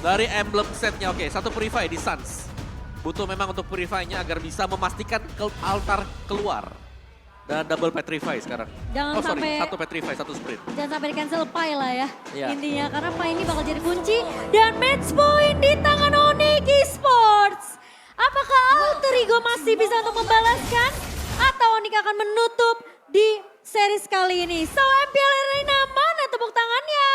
Dari emblem setnya, oke, satu Purify di Suns. Butuh memang untuk Purify-nya agar bisa memastikan altar keluar. Dan double Petrify sekarang. Jangan sampai, satu Petrify, satu sprint. jangan sampai di cancel Pai lah ya. Iya. Intinya karena Pai ini bakal jadi kunci. Dan match point di tangan Onyx Esports. Apakah Alter Ego masih bisa untuk membalaskan? Atau Onyx akan menutup di series kali ini? So MPL Arena mana tepuk tangannya?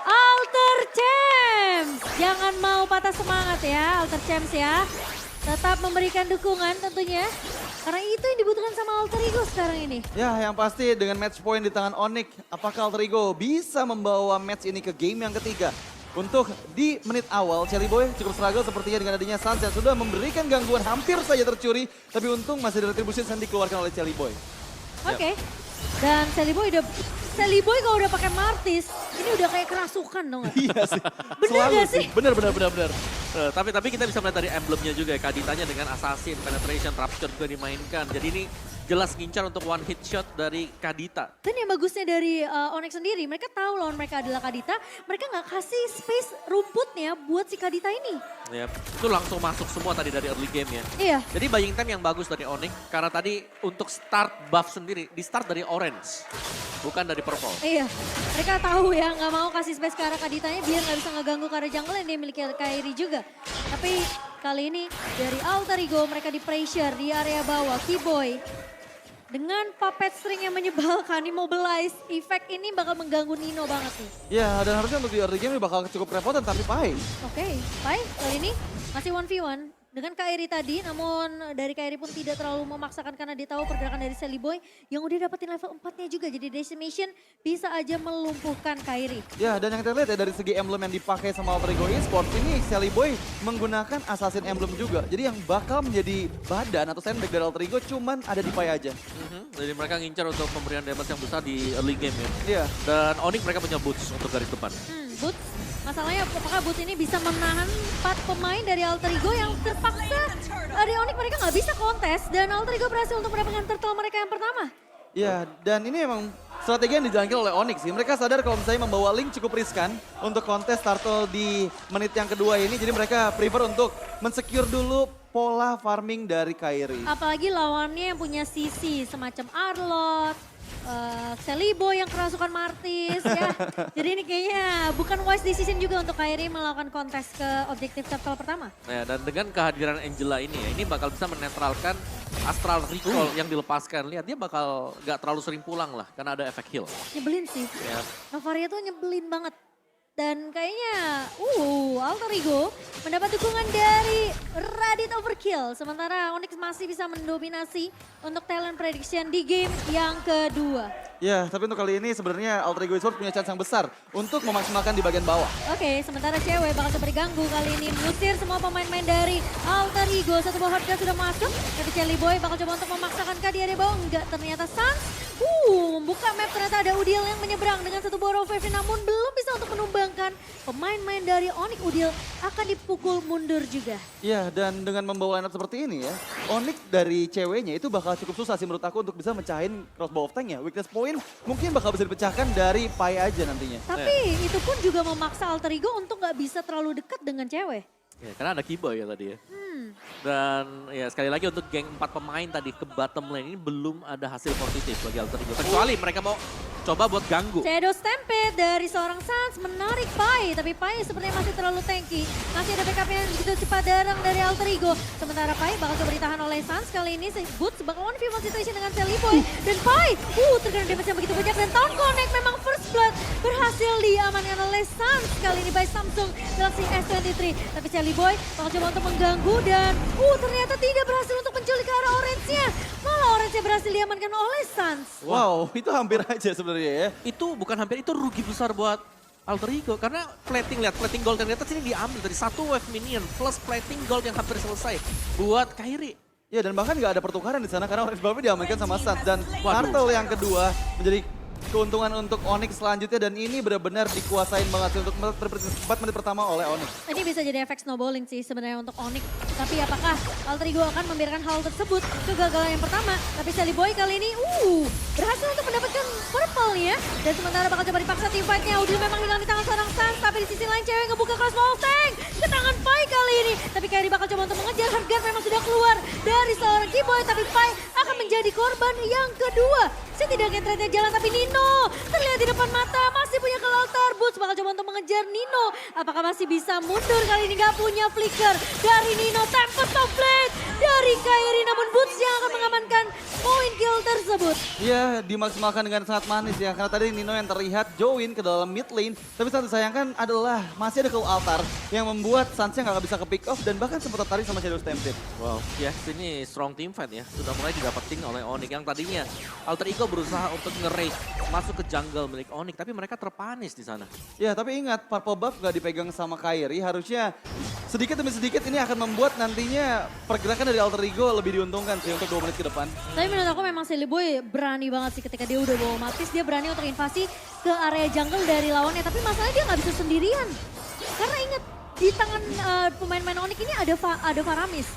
Alter Champs. Jangan mau patah semangat ya Alter Champs ya. Tetap memberikan dukungan tentunya. Karena itu yang dibutuhkan sama Alter Ego sekarang ini. Ya, yang pasti dengan match point di tangan Onyx, apakah Alter Ego bisa membawa match ini ke game yang ketiga? Untuk di menit awal, Cherry Boy cukup struggle sepertinya dengan adanya Suns yang sudah memberikan gangguan hampir saja tercuri. Tapi untung masih ada retribution yang dikeluarkan oleh Cherry Boy. Oke. Dan Sally Boy kalau udah pakai Martis, ini udah kayak kerasukan dong nggak? Iya sih. Bener Selalu gak sih? Bener. Tapi kita bisa melihat dari emblemnya juga ya. Kaditanya dengan Assassin, Penetration, Rapture juga dimainkan. Jadi ini jelas ngincar untuk one hit shot dari Kadita. Dan yang bagusnya dari Onyx sendiri, mereka tahu lawan mereka adalah Kadita. Mereka nggak kasih space rumputnya buat si Kadita ini. Ya, itu langsung masuk semua tadi dari early game ya. Iya. Jadi buying time yang bagus dari Onyx. Karena tadi untuk start buff sendiri, di start dari orange. Bukan dari purple. Iya, mereka tahu ya nggak mau kasih space ke arah Kaditanya biar nggak bisa ngeganggu ke arah jungle yang dia miliki Kairi juga. Tapi kali ini dari Alter Ego mereka di pressure di area bawah. Keyboy dengan puppet string yang menyebalkan, immobilize, efek ini bakal mengganggu Nino banget nih. Ya, dan harusnya untuk di early game ini bakal cukup repotan, tapi Pai. Oke, Pai kali ini masih 1v1 dengan Kairi tadi, namun dari Kairi pun tidak terlalu memaksakan karena dia tahu pergerakan dari Sally Boy yang udah dapetin level 4-nya juga. Jadi Decimation bisa aja melumpuhkan Kairi. Ya, dan yang kita lihat ya dari segi emblem yang dipakai sama Alter Ego Esports ini, Sally Boy menggunakan Assassin Emblem juga. Jadi yang bakal menjadi badan atau sandbag dari Alter Ego cuman ada di Pai aja. Jadi mereka ngincar untuk pemberian damage yang besar di early game ya. Iya. Dan Onyx mereka punya boots untuk garis depan. Boots, masalahnya apakah Boots ini bisa menahan 4 pemain dari Alter Ego yang terpaksa dari Onyx mereka nggak bisa kontes. Dan Alter Ego berhasil untuk mendapatkan turtle mereka yang pertama. Ya, dan ini emang strategi yang dijalankan oleh Onyx sih. Mereka sadar kalau misalnya membawa Link cukup riskan untuk kontes turtle di menit yang kedua ini. Jadi mereka prefer untuk mensecure dulu pola farming dari Kairi. Apalagi lawannya yang punya sisi semacam Arlot, Sally Boy yang kerasukan Martis ya. Jadi ini kayaknya bukan wise decision juga untuk Kairi melakukan kontes ke objektif turtle pertama. Ya, dan dengan kehadiran Angela ini ya, ini bakal bisa menetralkan Astral Recall yang dilepaskan. Lihat dia bakal gak terlalu sering pulang lah karena ada efek heal. Nyebelin sih. Ya. Novaria tuh nyebelin banget. Dan kayaknya Alter Ego mendapat dukungan dari Radit Overkill. Sementara Onyx masih bisa mendominasi untuk talent prediction di game yang kedua. Ya, tapi untuk kali ini sebenarnya Alter Ego Esports punya chance yang besar untuk memaksimalkan di bagian bawah. Oke, sementara cewek bakal coba diganggu kali ini. Musir semua pemain-pemain dari Alter Ego. Satu buah hardcast sudah masuk. Tapi Jelly Boy bakal coba untuk memaksakan ke di area bawah. Enggak, ternyata Suns. Membuka map ternyata ada Udiel yang menyeberang dengan satu buah Raw Wave. Namun belum bisa untuk menumbangkan pemain-pemain dari Onyx. Udiel akan dipukul mundur juga. Ya, dan dengan membawa lineup seperti ini ya, Onyx dari ceweknya itu bakal cukup susah sih menurut aku untuk bisa mecahin crossbow of tank-nya. Weakness point mungkin bakal bisa dipecahkan dari Pai aja nantinya. Tapi itu pun juga memaksa Alter Ego untuk nggak bisa terlalu dekat dengan cewek. Ya, karena ada Keyboy ya tadi ya. Dan ya sekali lagi untuk geng 4 pemain tadi ke bottom lane ini belum ada hasil positif bagi Alter Ego. Kecuali mereka mau coba buat ganggu. Shadow Stampede dari seorang Suns menarik Pai, tapi Pai sepertinya masih terlalu tanky. Masih ada backup yang begitu cepat datang dari Alter Ego. Sementara Pai bakal coba ditahan oleh Suns. Kali ini Boots bakal 1v1 situation dengan Sally Boy. Dan Pai, terkena damage yang begitu banyak. Dan Town Connect memang first blood berhasil diamankan oleh Suns. Kali ini by Samsung Galaxy S23. Tapi Sally Boy bakal coba untuk mengganggu dan ternyata tidak berhasil untuk menculik ke arah orange-nya. Malah orange-nya berhasil diamankan oleh Suns. Wow, itu hampir aja sebenarnya ya. Itu bukan hampir, itu rugi besar buat Alter Ego. Karena plating, lihat plating gold yang di atas ini diambil dari satu wave minion plus plating gold yang hampir selesai buat Kairi. Ya, dan bahkan nggak ada pertukaran di sana karena Orange Buff diamankan sama Suns. Dan Waduh. turtle yang kedua menjadi keuntungan untuk Onyx selanjutnya dan ini benar-benar dikuasain banget sih untuk 4 menit pertama oleh Onyx. Ini bisa jadi efek snowballing sih sebenarnya untuk Onyx. Tapi apakah Alter Ego akan membiarkan hal tersebut kegagalan yang pertama? Tapi Sally Boy kali ini berhasil untuk mendapatkan purple ya. Dan sementara bakal coba dipaksa team fight-nya. Udil memang hilang di tangan seorang Sans. Tapi di sisi lain cewek ngebuka crossbow tank ke tangan Pai kali ini. Tapi Kairi bakal coba untuk mengejar. Hargan memang sudah keluar dari seorang Keyboy. Tapi Pai akan menjadi korban yang kedua. Setidaknya trade-nya jalan tapi Nino terlihat di depan mata masih punya ke altar. Boots bakal coba untuk mengejar Nino. Apakah masih bisa mundur kali ini? Gak punya flicker dari Nino. Tempest of Blade dari Kairi. Namun Boots yang akan mengamankan poin kill tersebut. Ya, dimaksimalkan dengan sangat manis ya. Karena tadi Nino yang terlihat join ke dalam mid lane. Tapi sangat disayangkan adalah masih ada Cold Altar yang membuat Sansnya nggak bisa ke pick off dan bahkan sempat tertarik sama Shadow Stampede. Wow, ya ini strong team fight ya. Sudah mulai didapetin oleh Onyx yang tadinya Alter Ego berusaha untuk nge-race masuk ke jungle milik Onyx. Tapi mereka terpanis di sana. Ya, tapi ingat purple buff nggak dipegang sama Kairi. Harusnya sedikit demi sedikit ini akan membuat nantinya pergerakan dari Alter Ego lebih diuntungkan sih untuk 2 menit ke depan. Tapi menurut aku memang Sally Boy berani banget sih ketika dia udah bawa Malphite. Dia berani untuk invasi ke area jungle dari lawannya. Tapi masalahnya dia nggak bisa sendirian. Karena ingat di tangan pemain-pemain Onyx ini ada Faramis.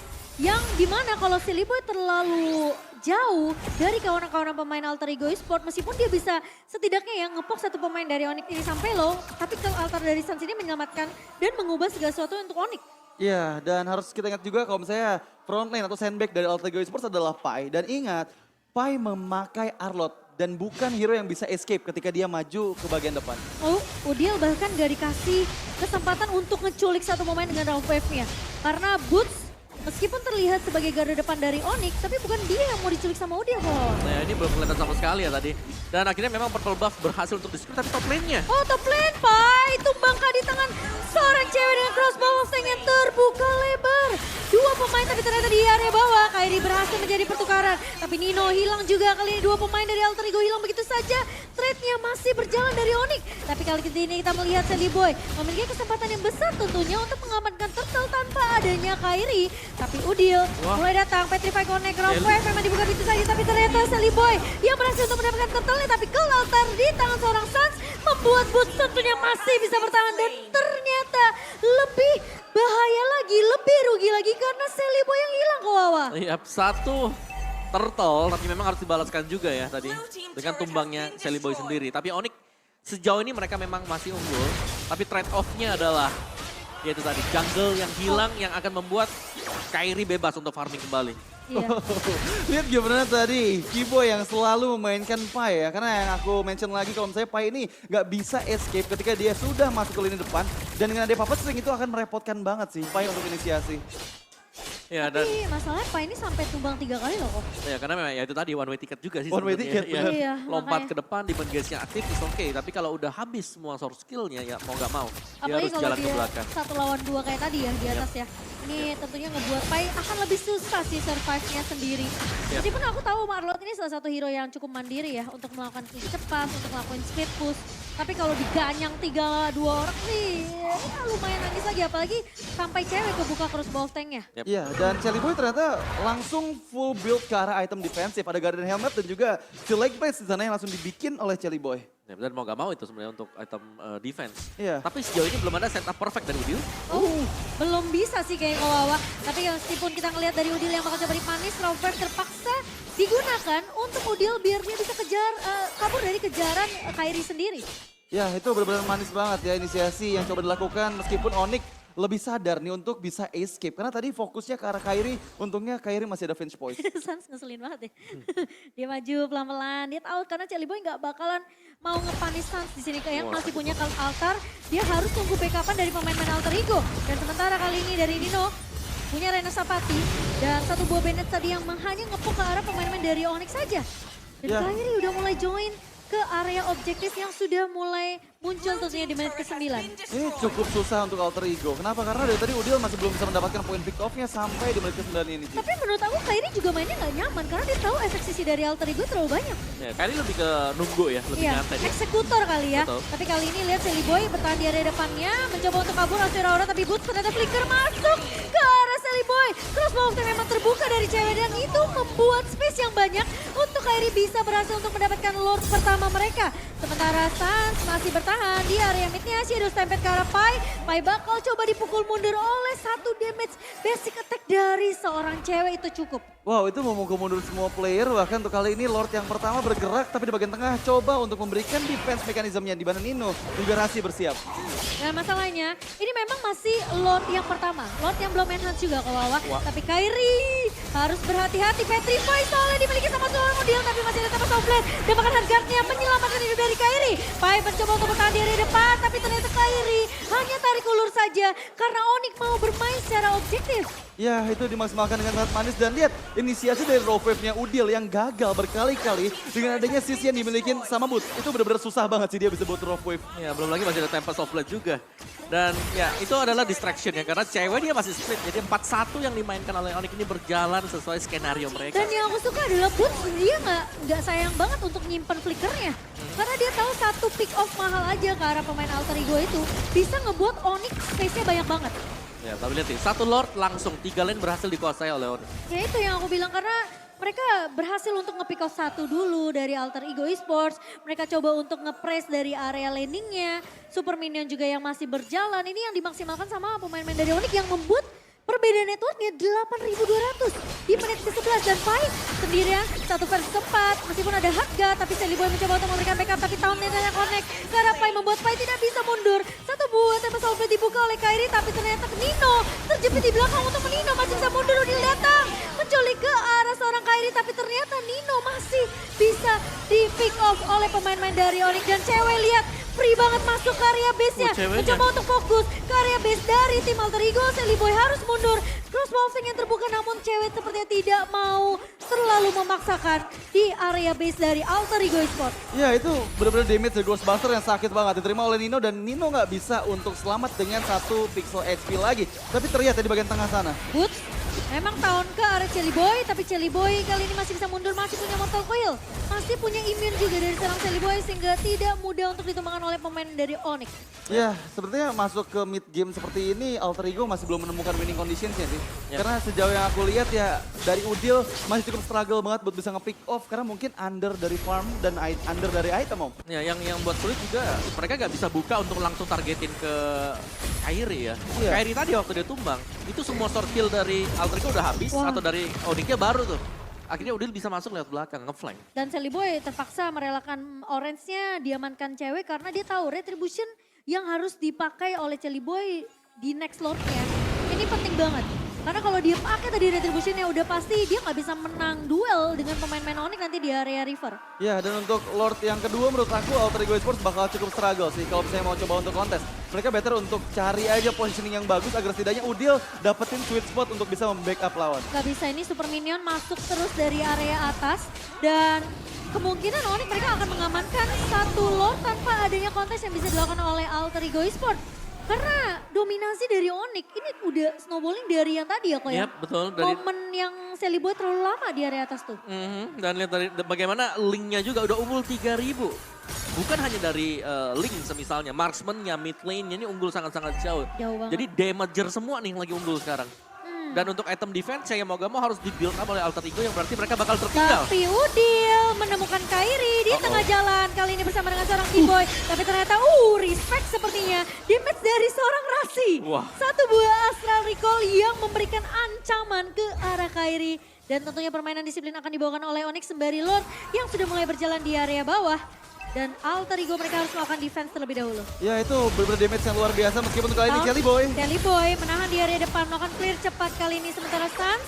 Yang dimana kalau Sally Boy terlalu jauh dari kawan-kawan pemain Alter Ego Esport, meskipun dia bisa setidaknya ya ngepok satu pemain dari Onyx ini sampai low, tapi ke altar dari Sans ini menyelamatkan dan mengubah segala sesuatu untuk Onyx. Iya, dan harus kita ingat juga kalau misalnya front lane atau sandback dari Alter Ego Esports adalah Pai. Dan ingat, Pai memakai Arlott dan bukan hero yang bisa escape ketika dia maju ke bagian depan. Oh, Udil bahkan gak dikasih kesempatan untuk ngeculik satu pemain dengan round wave-nya. Karena Boots meskipun terlihat sebagai garda depan dari Onyx, tapi bukan dia yang mau diculik sama Udil kok. Nah ini belum kelihatan sama sekali ya tadi. Dan akhirnya memang purple buff berhasil untuk di-screen, tapi top lane-nya. Oh, top lane, Pai. Tumbangkah di tangan seorang cewek dengan crossbow yang terbuka lebar. Dua pemain tapi ternyata di area bawah. Kairi berhasil menjadi pertukaran. Tapi Nino hilang juga kali ini. Dua pemain dari Alter Ego hilang begitu saja. Trade-nya masih berjalan dari Onyx. Tapi kali ini kita melihat Sally Boy memiliki kesempatan yang besar tentunya untuk mengamankan turtle tanpa adanya Kairi. Tapi Udil mulai datang. Petrify Connect, Round Wave memang dibuka begitu saja. Tapi ternyata Sally Boy yang berhasil untuk mendapatkan turtle-nya. Tapi ke altar di tangan seorang Sans membuat Boots tentunya masih bisa bertahan. Dan ternyata lebih bahaya lagi, lebih rugi lagi karena Sally Boy yang hilang ke Wawa. Iya, satu turtle, tapi memang harus dibalaskan juga ya tadi. Dengan tumbangnya Sally Boy sendiri. Tapi Onyx sejauh ini mereka memang masih unggul. Tapi trade off-nya adalah yaitu tadi jungle yang hilang yang akan membuat Kairi bebas untuk farming kembali. Iya. Lihat gimana tadi Keyboy yang selalu memainkan Pai ya. Karena yang aku mention lagi kalau misalnya Pai ini nggak bisa escape ketika dia sudah masuk ke lini depan. Dan dengan ada puppet string itu akan merepotkan banget sih Pai untuk inisiasi. Ya, dan Tapi masalahnya Pai ini sampai tumbang 3 kali loh kok. ya karena memang ya itu tadi one way ticket juga sih One way sebenarnya. ticket, Ya, benar. Iya, lompat makanya. ke depan di engage-nya aktif is oke. Tapi kalau udah habis semua source skill-nya ya mau nggak mau. Dia Apalagi harus kalau jalan ke dia belakang. 1 lawan 2 kayak tadi ya di atas ya. Ini tentunya ngebuat Pai akan lebih susah sih survive-nya sendiri. Ya. Meskipun aku tahu Marlot ini salah satu hero yang cukup mandiri ya untuk melakukan kill cepat, untuk melakukan speed push. Tapi kalau diganyang 3-2 orang sih ya lumayan nangis lagi. Apalagi sampai cewek kebuka crossbow tank-nya. Iya, dan Sally Boy ternyata langsung full build ke arah item defensif. Ada Guardian Helmet dan juga si leg plates di sana yang langsung dibikin oleh Sally Boy. Ya, dan mau gak mau itu sebenarnya untuk item defense. Iya. Tapi sejauh ini belum ada setup perfect dari Udil. Oh, belum bisa sih kayak Kawawa. Tapi meskipun kita ngelihat dari Udil yang bakal coba dipanis, Robert terpaksa digunakan untuk Udil biar dia bisa kabur dari kejaran Kairi sendiri. Ya, itu benar-benar manis banget ya inisiasi yang coba dilakukan meskipun Onyx lebih sadar nih untuk bisa escape. Karena tadi fokusnya ke arah Kairi, untungnya Kairi masih ada Finch Point. Sans ngeselin banget ya. Dia maju pelan-pelan, dia tahu karena Sally Boy nggak bakalan mau ngepanis Sans di sini kayak masih punya altar. Dia harus tunggu backupan dari pemain-pemain Alter Ego. Dan sementara kali ini dari Nino punya Rena Sapati dan satu buah Bennett tadi yang hanya ngepuk ke arah pemain-pemain dari Onyx saja. Dan Ya. Kairi udah mulai join ke area objektif yang sudah mulai muncul tentunya di menit ke-9. Ini cukup susah untuk Alter Ego. Kenapa? Karena dari tadi Udil masih belum bisa mendapatkan poin pick off-nya sampai di menit ke-9 ini. Ci. Tapi menurut aku Kairi juga mainnya nggak nyaman karena dia tahu efek sisi dari Alter Ego terlalu banyak. Ya, kali lebih ke nunggu ya, lebih Iya, nyantai. dia. eksekutor kali ya. Betul. Tapi kali ini lihat Sally Boy bertahan di area depannya, mencoba untuk kabur Asura Aura tapi Boots ternyata flicker masuk ke arah Sally Boy. Crossbow memang terbuka dari cewek dan itu membuat space yang banyak untuk Kairi bisa berhasil untuk mendapatkan Lord pertama bersama mereka. Sementara Sans masih bertahan di area midnya. Shadow Stampede ke arah Pai. Pai bakal coba dipukul mundur oleh satu damage basic attack dari seorang cewek itu cukup. Wow, itu memukul mundur semua player. Bahkan untuk kali ini Lord yang pertama bergerak tapi di bagian tengah coba untuk memberikan defense mekanismenya di mana Nino juga Rasi bersiap. Nah masalahnya ini memang masih Lord yang pertama. Lord yang belum enhance juga ke bawah. Tapi Kairi harus berhati-hati. Petrify soalnya dimiliki sama seorang Udil. Tapi masih ada Tempest of Blade. Dan bahkan Hardguard-nya menyelamatkan hidup dari Kairi. Pai mencoba untuk bertahan di area depan. Tapi ternyata Kairi hanya tarik ulur saja. Karena Onyx mau bermain secara objektif. Ya, itu dimaksimalkan dengan sangat manis. Dan lihat, inisiasi dari raw wave-nya Udil yang gagal berkali-kali dengan adanya sisi yang dimiliki sama Boots. Itu benar-benar susah banget sih dia bisa buat raw wave. Ya belum lagi masih ada Tempest of Blade juga. Dan ya itu adalah distraction ya karena cewek dia masih split. Jadi 4-1 yang dimainkan oleh Onyx ini berjalan sesuai skenario mereka. Dan yang aku suka adalah Boots dia nggak sayang banget untuk nyimpen flickernya. Karena dia tahu satu pick off mahal aja ke arah pemain Alter Ego itu bisa ngebuat Onyx space-nya banyak banget. Ya tapi lihat nih, satu Lord langsung 3 lane berhasil dikuasai oleh Onyx. Ya itu yang aku bilang karena mereka berhasil untuk nge-pick off satu dulu dari Alter Ego Esports. Mereka coba untuk nge-press dari area landingnya. Super Minion juga yang masih berjalan. Ini yang dimaksimalkan sama pemain-pemain dari Onyx yang membuat perbedaan networknya 8.200 di menit ke-11. Dan Pai sendirian, 1 versus 4. Meskipun ada Hardguard, tapi Celiboy mencoba untuk memberikan backup. Tapi tahun netanya connect. Karena Pai membuat Pai tidak bisa mundur. Satu buah Tempest of Blade dibuka oleh Kairi. Tapi ternyata Nino terjepit di belakang untuk Nino. Masih bisa mundur, Udil datang. Menculik ke arah seorang Kairi. Tapi ternyata Nino masih bisa di pick off oleh pemain-pemain dari Onyx. Dan cewek lihat free banget masuk ke area base-nya. Mencoba untuk fokus ke area base dari tim Alter Ego. Celiboy harus mundur. Cross bouncing yang terbuka namun cewek sepertinya tidak mau terlalu memaksakan di area base dari Alter Ego Esports. Ya, itu benar-benar damage dari Ghostbuster yang sakit banget diterima oleh Nino. Dan Nino nggak bisa untuk selamat dengan 1 pixel HP lagi. Tapi terlihat di bagian tengah sana. Boots memang tahun ke arah Celiboy, tapi Celiboy kali ini masih bisa mundur, masih punya Mortal Coil. Masih punya immune juga dari serang Celiboy sehingga tidak mudah untuk ditumbangkan oleh pemain dari Onyx. Ya, sepertinya masuk ke mid game seperti ini Alter Ego masih belum menemukan winning conditionsnya sih. Karena sejauh yang aku lihat ya dari Udil masih cukup struggle banget buat bisa nge-pick off. Karena mungkin under dari farm dan under dari item om. Ya yang buat sulit juga mereka gak bisa buka untuk langsung targetin ke Kairi ya. Iya. Kairi tadi waktu dia tumbang, itu semua short kill dari Alter Ego udah habis atau dari Onyxnya baru tuh. Akhirnya Udil bisa masuk lewat belakang, nge-flank. Dan Celiboy terpaksa merelakan orange-nya diamankan cewek karena dia tahu retribution yang harus dipakai oleh Celiboy di next lord-nya. Ini penting banget. Karena kalau dia pakai tadi retribution-nya udah pasti dia nggak bisa menang duel dengan pemain-pemain Onyx nanti di area river. Ya, dan untuk Lord yang kedua menurut aku Alter Ego Esports bakal cukup struggle sih kalau misalnya mau coba untuk kontes. Mereka better untuk cari aja positioning yang bagus agar setidaknya Udil dapetin sweet spot untuk bisa membackup lawan. Gak bisa, ini Super Minion masuk terus dari area atas dan kemungkinan Onyx mereka akan mengamankan satu Lord tanpa adanya kontes yang bisa dilakukan oleh Alter Ego Esports. Karena dominasi dari Onyx ini udah snowballing dari yang tadi ya kok ya. Yap, betul. Dari Momen yang Celiboy terlalu lama di area atas tuh. Dan lihat dari bagaimana linknya juga udah unggul 3.000. Bukan hanya dari link semisalnya, marksman-nya, mid lane-nya ini unggul sangat-sangat jauh. Jauh banget. Jadi damager semua nih yang lagi unggul sekarang. Dan untuk item defense yang mau gak mau harus di-build up oleh Alter Ego yang berarti mereka bakal tertinggal. Tapi Udil menemukan Kairi di tengah jalan. Kali ini bersama dengan seorang T-Boy. Tapi ternyata respect sepertinya. Damage dari seorang Rasi. Wah. Satu buah Astral Recall yang memberikan ancaman ke arah Kairi. Dan tentunya permainan disiplin akan dibawakan oleh Onyx sembari Lord yang sudah mulai berjalan di area bawah. Dan Alter Ego mereka harus melakukan defense terlebih dahulu. Ya itu benar-benar damage yang luar biasa meskipun kali ini Celiboy. Celiboy menahan di area depan, melakukan clear cepat kali ini. Sementara Sans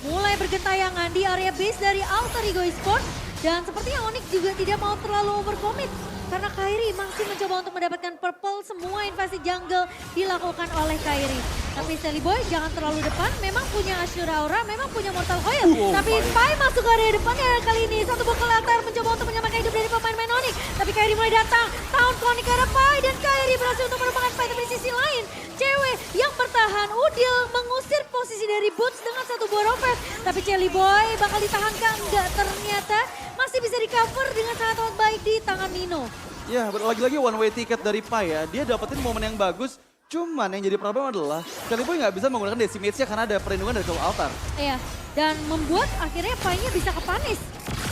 mulai bergentayangan di area base dari Alter Ego Esports. Dan sepertinya Onyx juga tidak mau terlalu overcommit. Karena Kairi masih mencoba untuk mendapatkan purple, semua invasi jungle dilakukan oleh Kairi. Tapi Celiboy jangan terlalu depan, memang punya Ashura Aura, memang punya Mortal Coil. Tapi Pai masuk ke area depannya kali ini. Satu buah latar mencoba untuk menyamakan hidup dari pemain-pemain Onyx. Tapi Kairi mulai datang, tahun connect ke arah Pai. Dan Kairi berhasil untuk merupakan Pai. Tapi di sisi lain, cewek yang bertahan, Udil mengusir posisi dari Boots dengan satu buah rompet. Tapi Celiboy bakal ditahankan, enggak ternyata masih bisa di-cover dengan sangat baik di tangan Nino. Ya, lagi-lagi one way ticket dari Pai ya. Dia dapetin momen yang bagus. Cuman yang jadi problem adalah Celiboy nggak bisa menggunakan decimate-nya karena ada perlindungan dari Soul Altar. Iya, dan membuat akhirnya Pai-nya bisa kepanis.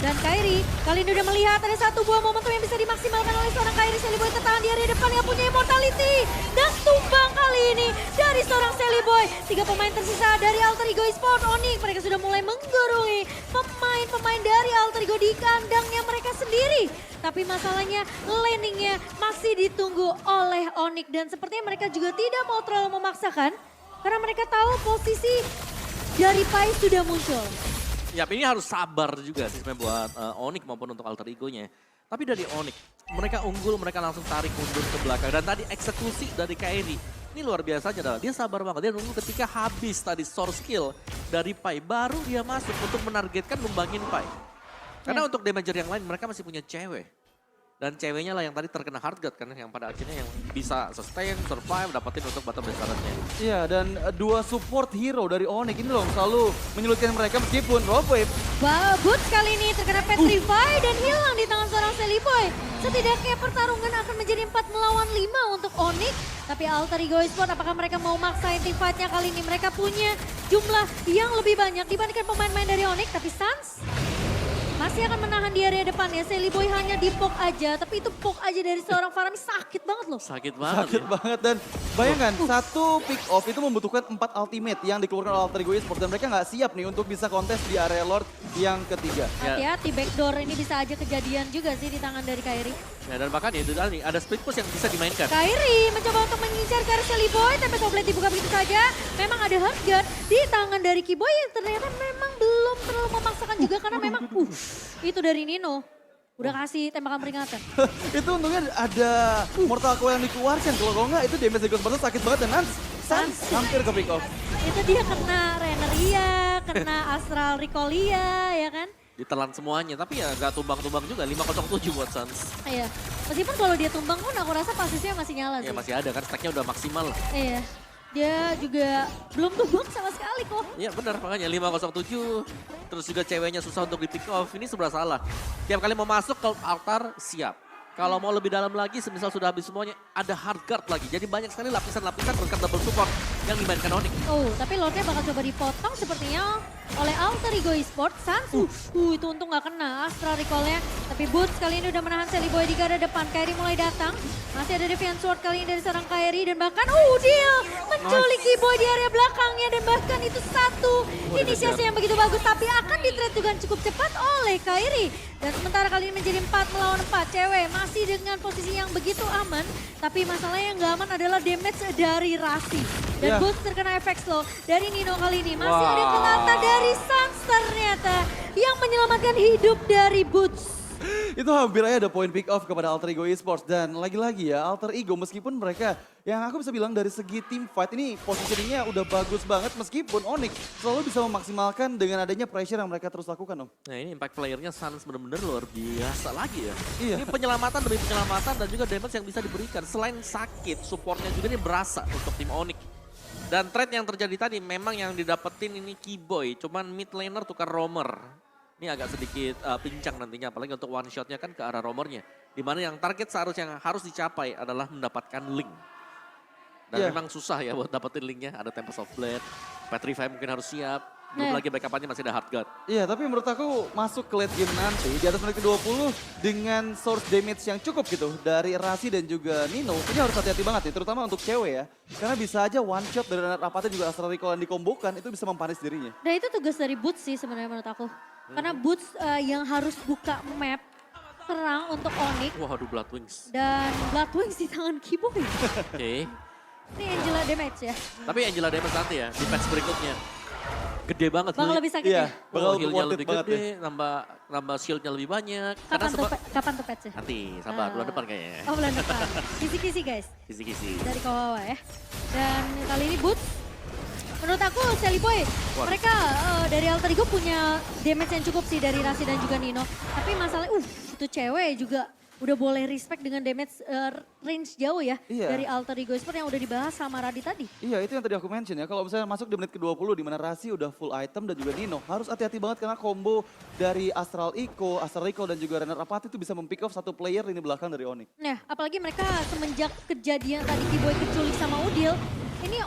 Dan Kairi kali ini udah melihat ada satu buah momentum yang bisa dimaksimalkan oleh seorang Kairi. Celiboy tertahan di area depan yang punya immortality. Dan tumbang kali ini dari seorang Celiboy. 3 pemain tersisa dari Alter Ego Esports. Onyx mereka sudah mulai menggurungi pemain-pemain dari Alter Ego di kandangnya mereka sendiri. Tapi masalahnya laningnya masih ditunggu oleh Onyx. Dan sepertinya mereka juga tidak mau terlalu memaksakan. Karena mereka tahu posisi dari Pai sudah muncul. Ya ini harus sabar juga sih sebenarnya buat Onyx maupun untuk Alter Ego-nya. Tapi dari Onyx, mereka unggul, mereka langsung tarik mundur ke belakang. Dan tadi eksekusi dari Kairi, ini luar biasanya adalah dia sabar banget. Dia nunggu ketika habis tadi source skill dari Pai, baru dia masuk untuk menargetkan numbangin Pai. Karena untuk damager yang lain mereka masih punya cewek. Dan ceweknya lah yang tadi terkena hard guard kan, yang pada akhirnya yang bisa sustain, survive, dapetin untuk bottom besarannya. Iya, dan 2 support hero dari Onyx ini loh selalu menyulitkan mereka meskipun Rob Wave. Boots kali ini terkena Petrify dan hilang di tangan seorang Celiboy. Setidaknya pertarungan akan menjadi 4 melawan 5 untuk Onyx. Tapi Alter Ego Esports apakah mereka mau maksain team fight-nya kali ini? Mereka punya jumlah yang lebih banyak dibandingkan pemain-pemain dari Onyx. Tapi Sans masih akan menahan di area depan ya. Celiboy hanya di poke aja, tapi itu poke aja dari seorang Farami sakit banget loh. Sakit banget Sakit ya. banget dan bayangkan satu pick off itu membutuhkan 4 ultimate yang dikeluarkan oleh Alter Ego Esports dan mereka nggak siap nih untuk bisa kontes di area Lord yang ketiga. Hati-hati backdoor ini bisa aja kejadian juga sih di tangan dari Kairi. Ya, dan bahkan itu tadi ada split push yang bisa dimainkan. Kairi mencoba untuk mengincar ke arah Celiboy, tapi Goblet dibuka begitu saja. Memang ada hard guard di tangan dari Kiboy yang ternyata memang belum terlalu memaksakan juga karena memang itu dari Nino. Udah kasih tembakan peringatan. Itu untungnya ada Mortal Coil yang dikeluarkan. Kalau nggak itu damage Ghost Buster sakit banget dan Sans hampir ke pick off. Itu dia kena Reneria, kena Astral Ricolia ya kan. Ditelan semuanya, tapi ya gak tumbang-tumbang juga. 507 buat Sans. Iya, meskipun kalau dia tumbang pun aku rasa posisinya masih nyala sih. Ya masih ada kan, stacknya udah maksimal. Iya, dia juga belum tumbang sama sekali kok. Iya benar, makanya 507. Terus juga ceweknya susah untuk di pick off, ini sebelah salah. Tiap kali mau masuk ke altar, siap. Kalau mau lebih dalam lagi, semisal sudah habis semuanya, ada hard guard lagi. Jadi banyak sekali lapisan-lapisan berkat double support yang dimainkan Onyx. Oh, tapi Lordnya bakal coba dipotong sepertinya oleh Alter Ego Esports. Sans, itu untung gak kena Astral Recall-nya. Tapi Boots kali ini udah menahan Celiboy di garda depan. Kairi mulai datang. Masih ada Defiant Sword kali ini dari seorang Kairi. Dan bahkan, Deal menculik Kiboy di area belakangnya. Dan bahkan itu satu inisiasi yang begitu bagus. Tapi akan di-trade juga cukup cepat oleh Kairi. Dan sementara kali ini menjadi 4 melawan 4. Cewek masih dengan posisi yang begitu aman. Tapi masalahnya yang gak aman adalah damage dari Rasi. Dan Boots terkena efek slow dari Nino kali ini. Masih ada penata dari Sans ternyata yang menyelamatkan hidup dari Boots. Itu hampir aja ada poin pick off kepada Alter Ego Esports. Dan lagi-lagi ya Alter Ego meskipun mereka yang aku bisa bilang dari segi team fight ini positioningnya udah bagus banget. Meskipun Onyx selalu bisa memaksimalkan dengan adanya pressure yang mereka terus lakukan Om. Nah ini impact playernya Sans benar-benar luar biasa lagi ya. Iya. Ini penyelamatan demi penyelamatan dan juga damage yang bisa diberikan. Selain sakit, supportnya juga ini berasa untuk tim Onyx. Dan trade yang terjadi tadi memang yang didapetin ini Kiboy. Cuman mid laner tukar roamer. Ini agak sedikit pincang nantinya, apalagi untuk one shotnya kan ke arah roamernya. Dimana yang target seharusnya yang harus dicapai adalah mendapatkan link. Dan memang susah ya buat dapetin linknya, ada Tempest of Blade, Petrify mungkin harus siap. Belum lagi backup-nya masih ada hard guard. Iya tapi menurut aku masuk ke late game nanti di atas menit ke-20 dengan source damage yang cukup gitu. Dari Rasi dan juga Nino, ini harus hati-hati banget ya, terutama untuk cewek ya. Karena bisa aja one shot dari rapatnya juga Astral Recall yang dikombokan itu bisa mempanis dirinya. Dan itu tugas dari Boots sih sebenarnya menurut aku. Karena Boots yang harus buka map terang untuk Onyx. Wah aduh Blood Wings. Dan Blood Wings di tangan Kiboy. Oke. Ini Angela damage ya. Tapi Angela damage nanti ya, di patch berikutnya. Gede banget. Bakal lebih sakit Iya, ya. bakal Heal-nya worth it lebih banget gede, ya. nambah shieldnya lebih banyak. Kapan tuh patch ya? Nanti, sabar, bulan depan kayaknya. Oh bulan depan. Kisi-kisi guys. Kisi-kisi. Dari Kawawa ya. Dan kali ini Boots. Menurut aku Celiboy, mereka dari Alter Ego punya damage yang cukup sih dari Rasi dan juga Nino. Tapi masalah, itu cewek juga udah boleh respect dengan damage range jauh ya. Iya. Dari Alter Ego seperti yang udah dibahas sama Radi tadi. Iya itu yang tadi aku mention ya, kalau misalnya masuk di menit ke-20 di mana Rasi udah full item dan juga Nino, harus hati-hati banget karena combo dari Astral Recall dan juga Renner Apathy itu bisa mempick off satu player ini belakang dari Onyx. Nah apalagi mereka semenjak kejadian tadi Kiboy keculik sama Udil, ini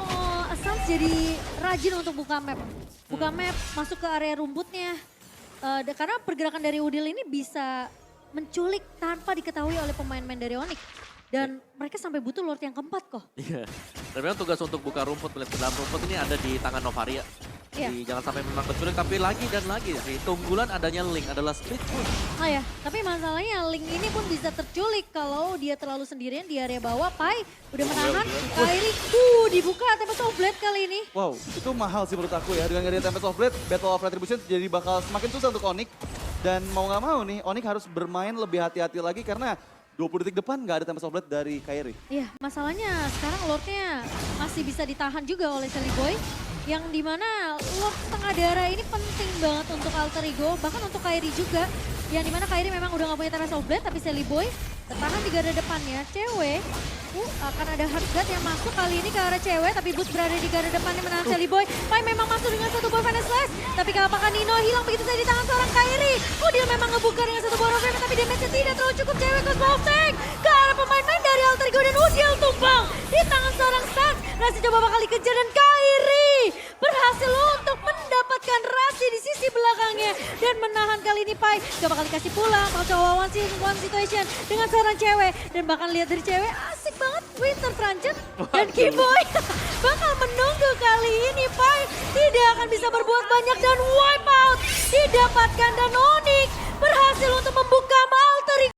Sans jadi rajin untuk buka map. Buka map, masuk ke area rumputnya. karena pergerakan dari Udil ini bisa menculik tanpa diketahui oleh pemain-pemain dari Onyx. Dan mereka sampai butuh Lord yang keempat kok. Iya. Dan memang tugas untuk buka rumput, melihat ke dalam rumput ini ada di tangan Novaria. Iya. Jadi jangan sampai memang terculik, tapi lagi dan lagi sih. Keunggulan adanya Link adalah split push. Oh ya, tapi masalahnya Link ini pun bisa terculik kalau dia terlalu sendirian di area bawah. Pai udah menahan, Kairi dibuka Tempest of Blade kali ini. Wow, itu mahal sih menurut aku ya. Dengan ngeliat Tempest of Blade, Battle of Retribution jadi bakal semakin susah untuk Onyx. Dan mau nggak mau nih, Onyx harus bermain lebih hati-hati lagi karena 20 detik depan nggak ada Tempest of Blade dari Kairi. Iya, masalahnya sekarang Lordnya masih bisa ditahan juga oleh Sally Boy. Yang dimana Lord setengah darah ini penting banget untuk Alter Ego, bahkan untuk Kairi juga. Yang dimana Kairi memang udah gak punya Tempest of Blade, tapi Sally Boy tertahan di garda depannya. Cewek akan ada hard guard yang masuk kali ini ke arah cewek, tapi Boots berada di garda depannya menahan Sally Boy. Pai memang masuk dengan satu buah Vanish Slash, tapi apakah Nino hilang begitu saja di tangan seorang Kairi? Dia memang ngebuka dengan satu buah Rockman, tapi damage-nya tidak terlalu cukup. Cewek Cosmo of Tank ke arah pemain-pemain dari Alter Ego dan Udil tumbang di tangan seorang Sans. Rasi coba bakal dikejar dan Kairi berhasil untuk mendapatkan Rasi di sisi belakangnya dan menahan kali ini Pai. Gak bakal dikasih pulang, mau coba one situation dengan seorang cewek. Dan bahkan lihat dari cewek asik banget Winter Transit dan Keyboy bakal menunggu kali ini Pai tidak akan bisa berbuat banyak dan wipe out didapatkan dan